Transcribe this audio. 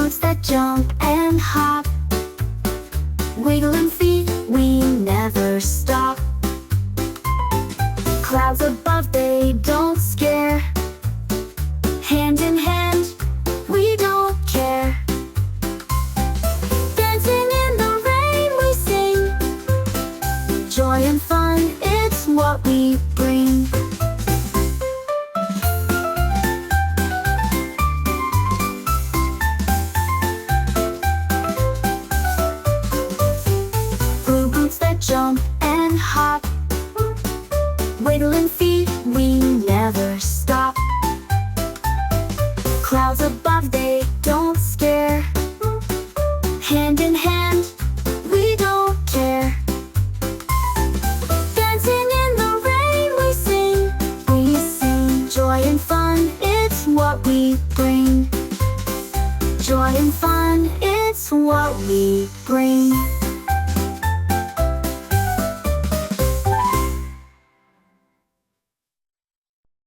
boots that jump and hop, wiggling feet, we never stop. Clouds above, they don't scare. Hand in hand, we don't care. Dancing in the rain, we sing. Joy and fun, it's what we bring. Blue boots that jump and hop, wiggling feet, we never stop. Clouds above, they don't scare. Hand in hand, we don't care. Dancing in the rain, we sing. We sing. Joy and fun, it's what we bring. Joy and fun, it's what we bring.